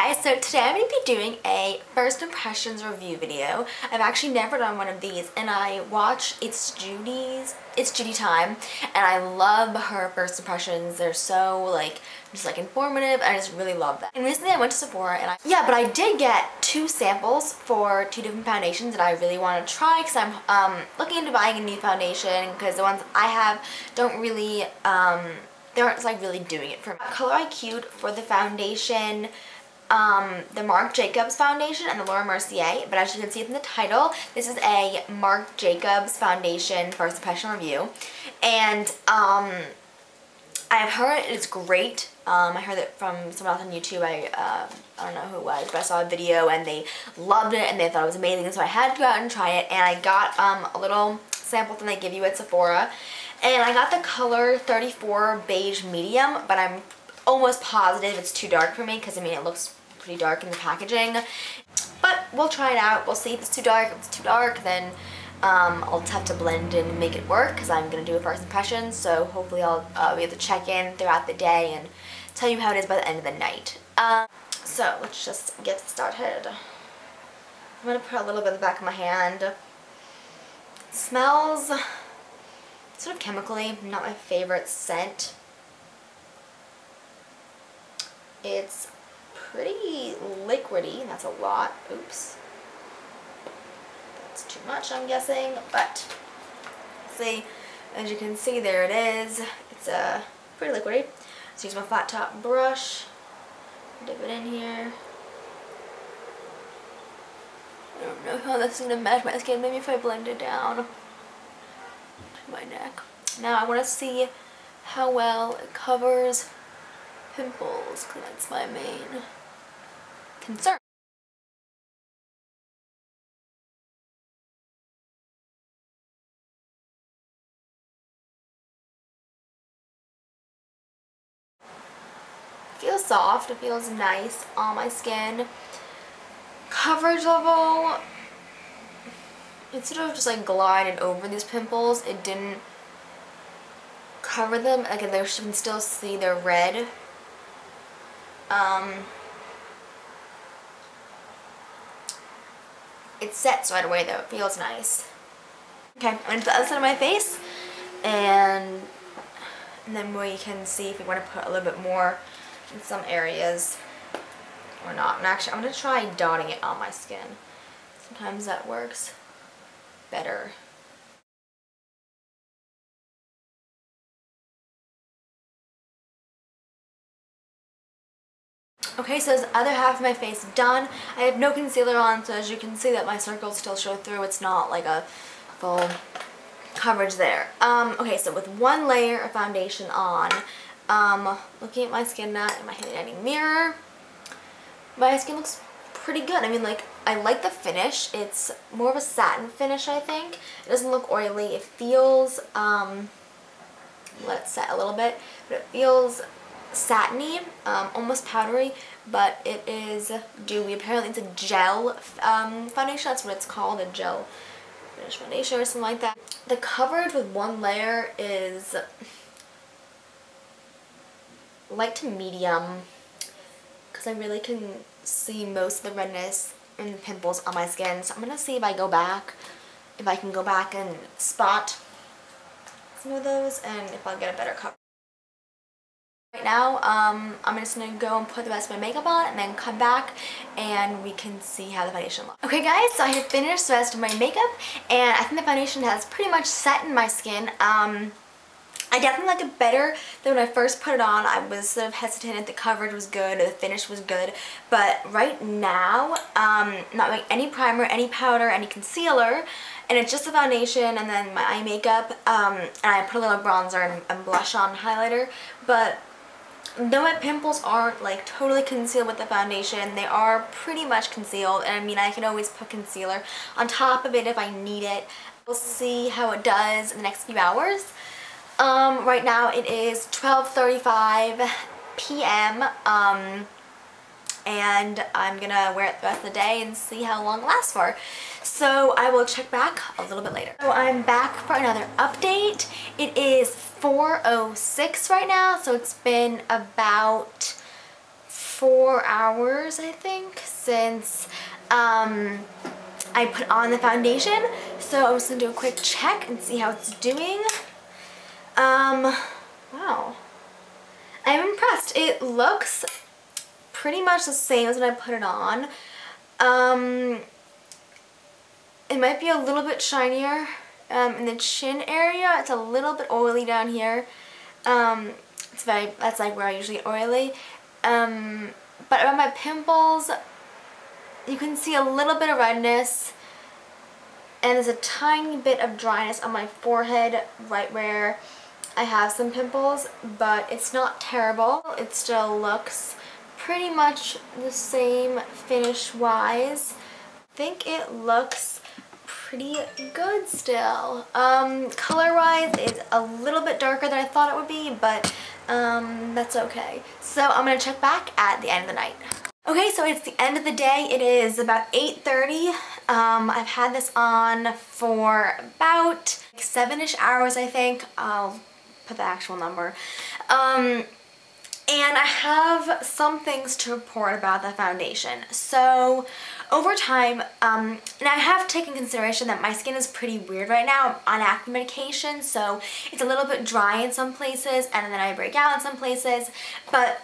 guys, so today I'm going to be doing a first impressions review video. I've actually never done one of these, and I watch It's Judy Time, and I love her first impressions. They're so just informative. I just really love that. And recently I went to Sephora and but I did get 2 samples for 2 different foundations that I really want to try because I'm looking into buying a new foundation because the ones I have don't really they aren't really doing it for me. Color IQ'd for the foundation, the Marc Jacobs foundation and the Laura Mercier, but as you can see from the title, this is a Marc Jacobs foundation first impression review, and I've heard it's great. I heard it from someone else on YouTube. I don't know who it was, but I saw a video and they loved it and they thought it was amazing, so I had to go out and try it, and I got a little sample thing they give you at Sephora. And I got the color 34 beige medium, but I'm almost positive it's too dark for me because, I mean, it looks pretty dark in the packaging. But we'll try it out. We'll see if it's too dark. If it's too dark, then I'll just have to blend in and make it work because I'm going to do a first impression. So hopefully I'll be able to check in throughout the day and tell you how it is by the end of the night. So let's just get started. I'm going to put a little bit in the back of my hand. It smells sort of chemically, not my favorite scent. It's pretty liquidy, that's a lot. Oops. That's too much, I'm guessing, but see, as you can see, there it is. It's pretty liquidy. So use my flat top brush, dip it in here. I don't know how this is going to match my skin, maybe if I blend it down my neck. Now I want to see how well it covers pimples, because that's my main concern. It feels soft, it feels nice on my skin. Coverage level, it sort of just glided over these pimples. It didn't cover them. You can still see they're red. It sets right away though. It feels nice. Okay, I'm going to the other side of my face, and then we can see if we want to put a little bit more in some areas or not. And actually, I'm going to try dotting it on my skin. Sometimes that works better. Okay, so the other half of my face done. I have no concealer on, so as you can see that my circles still show through. It's not like a full coverage there. Okay, so with one layer of foundation on, looking at my skin now in my handy mirror, my skin looks pretty good. I mean, I like the finish. It's more of a satin finish, I think. It doesn't look oily. It feels, let it set a little bit, but it feels satiny, almost powdery, but it is dewy. Apparently it's a gel foundation. That's what it's called, a gel finish foundation or something like that. The coverage with one layer is light to medium because I really can see most of the redness and the pimples on my skin. So I'm going to see if I can go back and spot some of those and if I'll get a better coverage. Right now, I'm just going to go and put the rest of my makeup on and then come back and we can see how the foundation looks. Okay guys, so I have finished the rest of my makeup and I think the foundation has pretty much set in my skin. I definitely like it better than when I first put it on. I was sort of hesitant if the coverage was good or the finish was good, but right now, not wearing any primer, any powder, any concealer, and it's just the foundation and then my eye makeup, and I put a little bronzer and blush on highlighter, but though my pimples aren't totally concealed with the foundation, they are pretty much concealed, and I mean I can always put concealer on top of it if I need it. We'll see how it does in the next few hours. Right now it is 12:35 p.m. And I'm gonna wear it the rest of the day and see how long it lasts for. So I will check back a little bit later. So I'm back for another update. It is 4:06 right now, so it's been about 4 hours, I think, since I put on the foundation. So I'm just gonna do a quick check and see how it's doing. Wow. I'm impressed. It looks pretty much the same as when I put it on. It might be a little bit shinier in the chin area. It's a little bit oily down here. That's like where I usually get oily. But around my pimples, you can see a little bit of redness, and there's a tiny bit of dryness on my forehead right where I have some pimples, but it's not terrible. It still looks pretty much the same finish-wise. I think it looks pretty good still. Color-wise, it's a little bit darker than I thought it would be, but that's okay. So I'm gonna check back at the end of the night. Okay, so it's the end of the day. It is about 8:30. I've had this on for about 7-ish hours, I think. I'll put the actual number. And I have some things to report about the foundation. So over time, and I have taken consideration that my skin is pretty weird right now. I'm on acne medication, so it's a little bit dry in some places, and then I break out in some places. But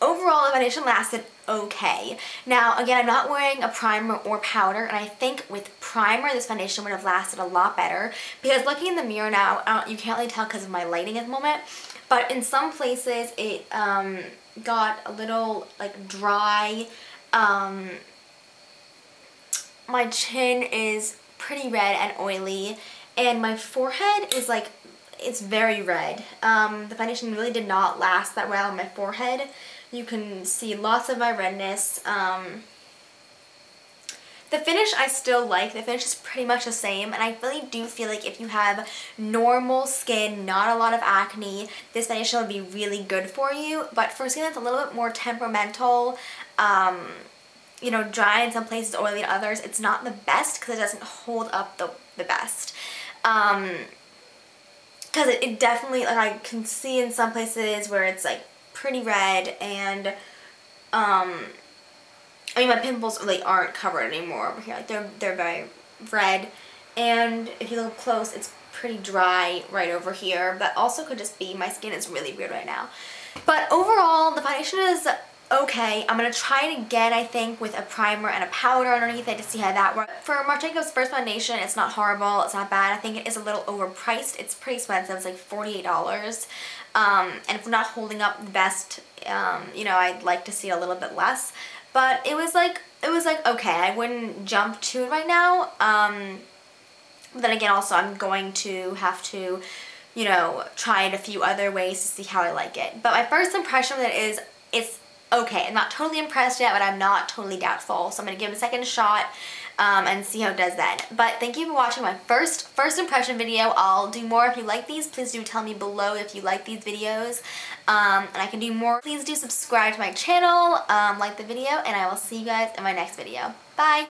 overall, the foundation lasted okay. Now, again, I'm not wearing a primer or powder, and I think with primer, this foundation would have lasted a lot better. Because looking in the mirror now, you can't really tell because of my lighting at the moment, but in some places it got a little like dry. My chin is pretty red and oily, and my forehead is like, it's very red. The foundation really did not last that well on my forehead. You can see lots of my redness. The finish I still like. The finish is pretty much the same, and I really do feel like if you have normal skin, not a lot of acne, this foundation would be really good for you. But for skin that's a little bit more temperamental, you know, dry in some places, oily in others, it's not the best because it doesn't hold up the best. Because it definitely, like, I can see in some places where it's like pretty red, and I mean, my pimples really aren't covered anymore over here. Like, they're very red, and if you look close, it's pretty dry right over here. But also could just be my skin is really weird right now. But overall, the foundation is okay. I'm gonna try it again, I think, with a primer and a powder underneath it to see how that works. For Marc Jacobs' first foundation, it's not horrible. It's not bad. I think it is a little overpriced. It's pretty expensive. It's like $48. And if we're not holding up the best, you know, I'd like to see a little bit less. But it was like okay. I wouldn't jump to it right now. But then again, also I'm going to have to, you know, try it a few other ways to see how I like it. But my first impression of it is it's okay. I'm not totally impressed yet, but I'm not totally doubtful. So I'm gonna give it a second shot and see how it does then. But thank you for watching my first impression video. I'll do more if you like these. Please do tell me below if you like these videos. And I can do more. Please do subscribe to my channel, like the video, and I will see you guys in my next video. Bye!